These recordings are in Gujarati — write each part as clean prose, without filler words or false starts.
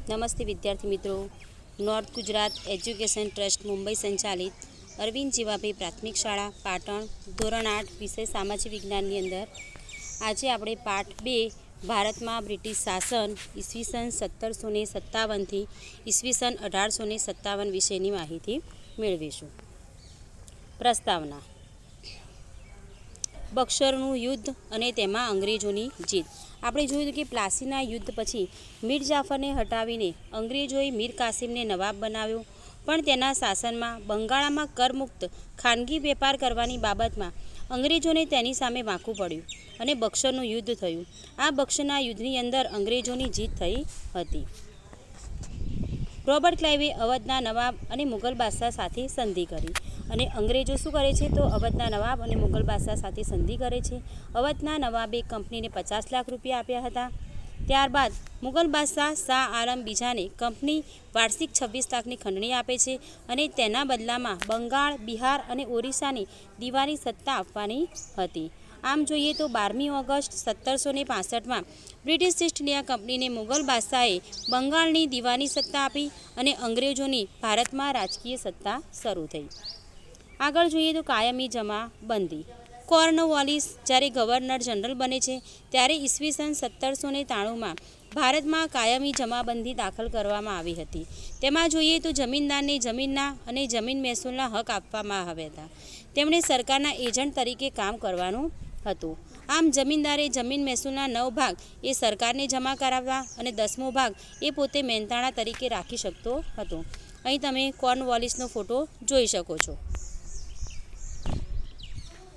નમસ્તે વિદ્યાર્થી મિત્રો। North Gujarat education trust Mumbai સંચાલિત અરવિંદ જીવાભાઈ પ્રાથમિક શાળા પાટણ ધોરણ 8 વિષય સામાજિક વિજ્ઞાનની અંદર આજે આપણે પાઠ 2 ભારતમાં બ્રિટિશ શાસન ઈસવીસન 1757 થી ઈસવીસન 1857 વિશેની માહિતી મેળવીશું। પ્રસ્તાવના બક્સરનું યુદ્ધ અને તેમાં અંગ્રેજોની જીત। આપણે જોયું કે પ્લાસીના યુદ્ધ પછી મીર જાફરને હટાવીને અંગ્રેજોએ મીર કાસિમને નવાબ બનાવ્યો, પણ તેના શાસનમાં બંગાળમાં કરમુક્ત ખાનગી વેપાર કરવાની બાબતમાં અંગ્રેજોને તેની સામે વાંકું પડ્યું અને બક્સરનું યુદ્ધ થયું। આ બક્સરના યુદ્ધની અંદર અંગ્રેજોની જીત થઈ હતી। રોબર્ટ ક્લાઇવે અવધના નવાબ અને મુગલ બાદશાહ સાથે સંધિ કરી અને અંગ્રેજો શું કરે છે તો અવધના નવાબ અને મુગલ બાદશાહ સાથે સંધિ કરે છે। અવધના નવાબે કંપનીને 50 લાખ રૂપિયા આપ્યા હતા। ત્યારબાદ મુગલ બાદશાહ શાહ આલમ બીજાને કંપની વાર્ષિક 26 લાખની ખંડણી આપે છે અને તેના બદલામાં બંગાળ, બિહાર અને ઓરિસ્સાની દીવાની સત્તા આપવાની હતી। આમ જોઈએ તો 12મી ઓગસ્ટ 1765માં બ્રિટિશ ઈસ્ટ ઇન્ડિયા કંપનીને મુગલ બાદશાહે બંગાળની દીવાની સત્તા આપી અને અંગ્રેજોની ભારતમાં રાજકીય સત્તા શરૂ થઈ। આગળ જોઈએ તો કાયમી જમાબંધી। કોર્નવાલિસ જ્યારે ગવર્નર જનરલ બને છે ત્યારે ઈસવીસન 1793માં ભારતમાં કાયમી જમાબંધી દાખલ કરવામાં આવી હતી। તેમાં જોઈએ તો જમીનદારને જમીનના અને જમીન મહેસૂલના હક આપવામાં આવ્યા હતા। તેમણે સરકારના એજન્ટ તરીકે કામ કરવાનું હતું। આમ જમીનદારે જમીન મહેસૂલના 9 ભાગ એ સરકારને જમા કરાવવા અને 10મો ભાગ એ પોતે મહેનતાણા તરીકે રાખી શકતો હતો। અહીં તમે કોર્નવાલિસનો ફોટો જોઈ શકો છો।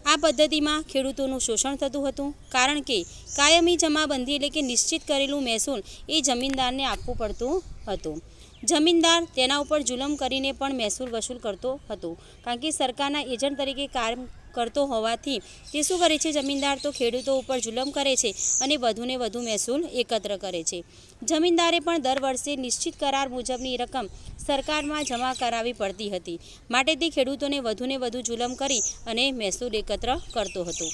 આ પદ્ધતિમાં ખેડૂતોનું શોષણ થતું હતું, કારણ કે કાયમી જમાબંધી એટલે કે નિશ્ચિત કરેલું મહેસૂલ એ જમીનદારને આપવું પડતું હતું। જમીનદાર તેના ઉપર જુલમ કરીને પણ મહેસૂલ વસૂલ કરતો હતો, કારણ કે સરકારના એજન્ટ તરીકે કામ કરતો હોવાથી તે શું કરે છે, જમીનદાર તો ખેડૂતો ઉપર જુલમ કરે છે અને વધુને વધુ મહેસૂલ એકત્ર કરે છે। જમીનદારે પણ દર વર્ષે નિશ્ચિત કરાર મુજબની રકમ સરકારમાં જમા કરાવવી પડતી હતી, માટે તે ખેડૂતોને વધુને વધુ જુલમ કરી અને મહેસૂલ એકત્ર કરતો હતો।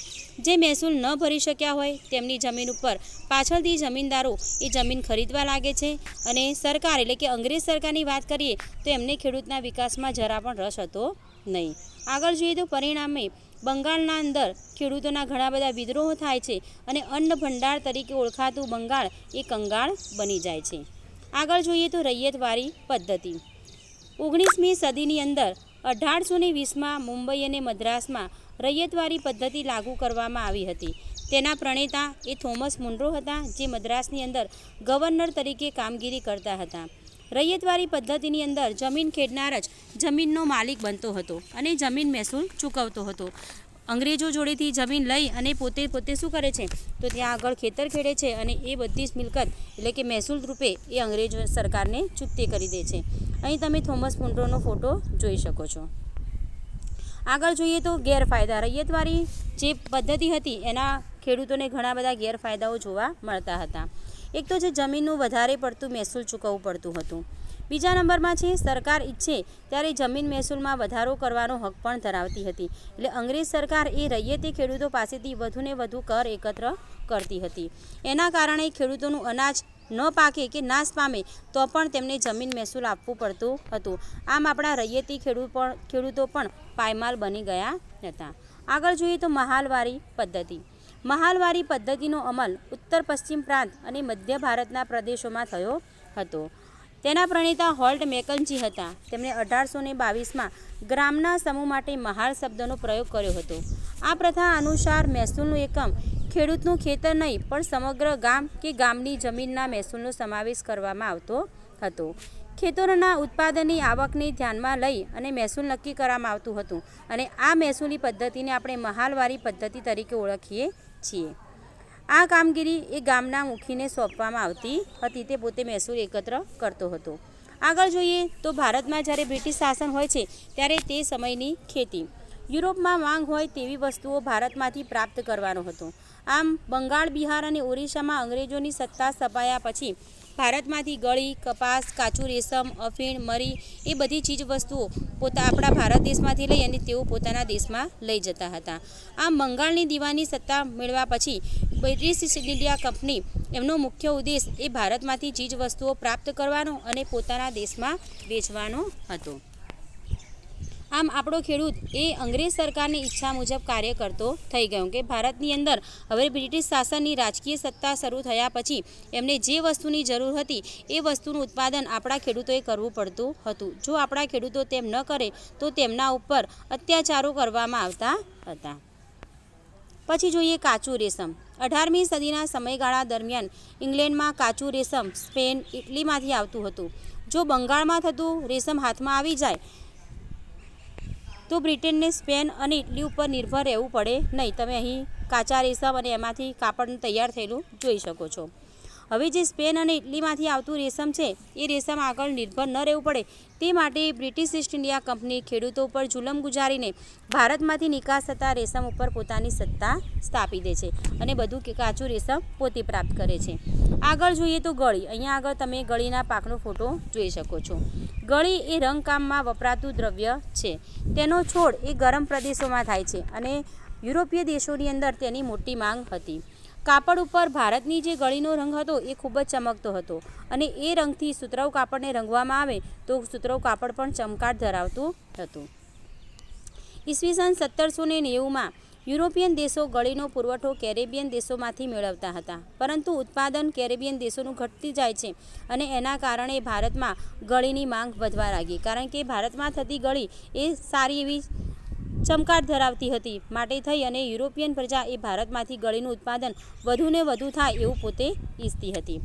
જે મહેસૂલ ન ભરી શક્યા હોય તેમની જમીન ઉપર પાછળથી જમીનદારો એ જમીન ખરીદવા લાગે છે અને સરકાર એટલે કે અંગ્રેજ સરકારની વાત કરીએ તો એમને ખેડૂતના વિકાસમાં જરા પણ રસ હતો નહીં। આગળ જોઈએ તો પરિણામે બંગાળના અંદર ખેડૂતોના ઘણા બધા વિદ્રોહો થાય છે અને અન્ન ભંડાર તરીકે ઓળખાતું બંગાળ એ કંગાળ બની જાય છે। આગળ જોઈએ તો રૈયતવારી પદ્ધતિ। 19મી સદીની અંદર 1820માં મુંબઈ અને મદ્રાસમાં રૈયતવારી પદ્ધતિ લાગુ કરવામાં આવી હતી। તેના પ્રણેતા એ થોમસ મુનરો હતા, જે મદ્રાસની અંદર ગવર્નર તરીકે કામગીરી કરતા હતા। રૈયતવારી પદ્ધતિની અંદર જમીન ખેડનાર જ જમીનનો માલિક બનતો હતો અને જમીન મહેસૂલ ચૂકવતો હતો। અંગ્રેજો જોડેથી જમીન લઈ અને પોતે શું કરે છે તો ત્યાં આગળ ખેતર ખેડે છે અને એ બધી જ મિલકત એટલે કે મહેસૂલ રૂપે એ અંગ્રેજ સરકારને ચૂકતી કરી દે છે। અહીં તમે થોમસ મુનરોનો ફોટો જોઈ શકો છો। આગળ જોઈએ તો ગેરફાયદા। રૈયતવારી જે પદ્ધતિ હતી એના ખેડૂતોને ઘણા બધા ગેરફાયદાઓ જોવા મળતા હતા। એક તો જે જમીનનું વધારે પડતું મહેસૂલ ચૂકવવું પડતું હતું। બીજા નંબરમાં છે સરકાર ઈચ્છે ત્યારે જમીન મહેસૂલમાં વધારો કરવાનો હક પણ ધરાવતી હતી, એટલે અંગ્રેજ સરકાર એ રૈયતી ખેડૂતો પાસેથી વધુને વધુ કર એકત્ર કરતી હતી। એના કારણે ખેડૂતોનું અનાજ ન પાકે કે નાશ પામે તો પણ તેમને જમીન મહેસૂલ આપવું પડતું હતું। આમ આપણા રૈયતી ખેડૂતો પણ પાયમાલ બની ગયા હતા। આગળ જોઈએ તો મહાલવારી પદ્ધતિ। મહાલવારી પદ્ધતિનો અમલ ઉત્તર પશ્ચિમ પ્રાંત અને મધ્ય ભારતના પ્રદેશોમાં થયો હતો। તેના પ્રણેતા હોલ્ટ મેકન્જી હતા। તેમણે 1822માં ગ્રામના સમૂહ માટે મહાલ શબ્દનો પ્રયોગ કર્યો હતો। આ પ્રથા અનુસાર મહેસૂલનું એકમ ખેડૂતનું ખેતર નહીં પણ સમગ્ર ગામ કે ગામની જમીનના મહેસૂલનો સમાવેશ કરવામાં આવતો હતો। ખેતરોના ઉત્પાદનની આવકને ધ્યાનમાં લઈ અને મહેસૂલ નક્કી કરવામાં આવતું હતું અને આ મહેસૂલી પદ્ધતિને આપણે મહાલવારી પદ્ધતિ તરીકે ઓળખીએ છીએ। આ કામગીરી એ ગામના મુખીને સોંપવામાં આવતી હતી, તે પોતે મહેસૂલ એકત્ર કરતો હતો। આગળ જોઈએ તો ભારતમાં જ્યારે બ્રિટિશ શાસન હોય છે ત્યારે તે સમયની ખેતી। યુરોપમાં માંગ હોય તેવી વસ્તુઓ ભારતમાંથી પ્રાપ્ત કરવાનો હતો। આમ બંગાળ, બિહાર અને ઓરિસ્સામાં અંગ્રેજોની સત્તા સ્થપાયા પછી ભારતમાંથી ગળી, કપાસ, કાચું રેશમ, અફીણ, મરી એ બધી ચીજ વસ્તુઓ આપણા ભારત દેશમાંથી લઈ અને તેઓ પોતાના દેશમાં લઈ જતા હતા. આમ બંગાળની દીવાની સત્તા મેળવ્યા પછી બ્રિટિશ ઈસ્ટ ઇન્ડિયા કંપની એમનો મુખ્ય ઉદ્દેશ એ ભારતમાંથી ચીજ વસ્તુઓ પ્રાપ્ત કરવાનો અને પોતાના દેશમાં વેચવાનો હતો. આમ આપણો ખેડૂત એ અંગ્રેજ સરકારની ઈચ્છા મુજબ કાર્ય કરતો થઈ ગયો કે ભારતની અંદર હવે બ્રિટિશ શાસનની રાજકીય સત્તા શરૂ થયા પછી એમને જે વસ્તુની જરૂર હતી એ વસ્તુનું ઉત્પાદન આપણા ખેડૂતોએ કરવું પડતું હતું. જો આપણા ખેડૂતો તેમ ન કરે તો તેમના ઉપર અત્યાચારો કરવામાં આવતા હતા. પછી જોઈએ કાચું રેશમ. 18મી સદીના સમયગાળા દરમિયાન ઇંગ્લેન્ડમાં કાચું રેશમ સ્પેન, ઇટલીમાંથી આવતું હતું. જો બંગાળમાં થતું રેશમ હાથમાં આવી જાય તો બ્રિટનને સ્પેન અને ઇટલી ઉપર નિર્ભર રહેવું પડે નહીં. તમે અહીં કાચા રેશમ અને એમાંથી કાપડ તૈયાર થયેલું જોઈ શકો છો. હવે જે સ્પેન અને ઇટલીમાંથી આવતું રેશમ છે એ રેશમ આગળ નિર્ભર ન રહેવું પડે તે માટે બ્રિટિશ ઈસ્ટ ઇન્ડિયા કંપની ખેડૂતો ઉપર જુલમ ગુજારીને ભારતમાંથી નિકાસ થતા રેશમ ઉપર પોતાની સત્તા સ્થાપી દે છે અને બધું કાચું રેશમ પોતે પ્રાપ્ત કરે છે. આગળ જોઈએ તો ગળી. અહીંયા આગળ તમે ગળીના પાકનો ફોટો જોઈ શકો છો. ગળી એ રંગકામમાં વપરાતું દ્રવ્ય છે. તેનો છોડ એ ગરમ પ્રદેશોમાં થાય છે અને યુરોપીય દેશોની અંદર તેની મોટી માંગ હતી. કાપડ ઉપર ભારતની જે ગળીનો રંગ હતો એ ખૂબ જ ચમકતો હતો અને એ રંગથી સુતરાઉ કાપડને રંગવામાં આવે તો સુતરાઉ કાપડ પણ ચમકાટ ધરાવતું હતું. ઈસવીસન 1790માં યુરોપિયન દેશો ગળીનો પુરવઠો કેરેબિયન દેશોમાંથી મેળવતા હતા, પરંતુ ઉત્પાદન કેરેબિયન દેશોનું ઘટતી જાય છે અને એના કારણે ભારતમાં ગળીની માંગ વધવા લાગી. કારણ કે ભારતમાં થતી ગળી એ સારી એવી ચમકાટ ધરાવતી હતી, માટે થઈ અને યુરોપિયન પ્રજા એ ભારતમાંથી ગળીનું ઉત્પાદન વધુને વધુ થાય એવું પોતે ઈચ્છતી હતી.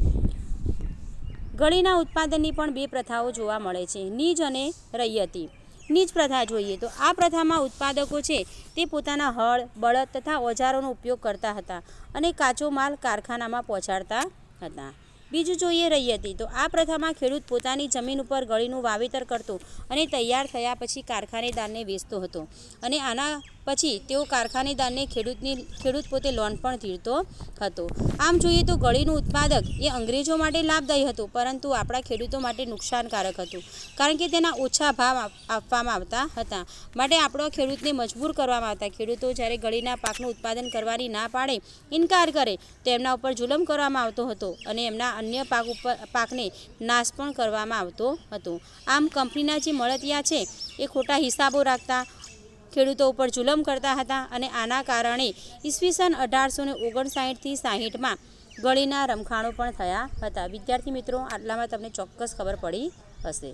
ગળીના ઉત્પાદનની પણ બે પ્રથાઓ જોવા મળે છે, નીજ અને રૈયતી. નીજ પ્રથા જોઈએ તો આ પ્રથામાં ઉત્પાદકો છે તે પોતાના હળ, બળદ તથા ઓજારોનો ઉપયોગ કરતા હતા અને કાચો માલ કારખાનામાં પહોંચાડતા હતા. બીજું જોઈએ રૈયતી. તો આ પ્રથામાં ખેડૂત પોતાની જમીન ઉપર ગળીનું વાવેતર કરતો અને તૈયાર થયા પછી કારખાનેદારને વેચતો હતો અને આના પછી તેઓ કારખાનેદારને ખેડૂત પોતે લોન પણ ધીરતો હતો. આમ જોઈએ તો ગળીનું ઉત્પાદક એ અંગ્રેજો માટે લાભદાયી હતું, પરંતુ આપણા ખેડૂતો માટે નુકસાનકારક હતું, કારણ કે તેના ઓછા ભાવ આપવામાં આવતા હતા. માટે આપણો ખેડૂતને મજબૂર કરવામાં આવતા. ખેડૂતો જ્યારે ગળીના પાકનું ઉત્પાદન કરવાની ના પાડે, ઇનકાર કરે, તો એમના ઉપર જુલમ કરવામાં આવતો હતો અને એમના અન્ય પાકને નાશ પણ કરવામાં આવતો હતો. આમ કંપનીના જે મળતિયા છે એ ખોટા હિસાબો રાખતા, ખેડૂતો ઉપર જુલમ કરતા હતા અને આના કારણે ઈસવીસન 1859થી 60માં ગળીના રમખાણો પણ થયા હતા. વિદ્યાર્થી મિત્રો, આટલામાં તમને ચોક્કસ ખબર પડી હશે.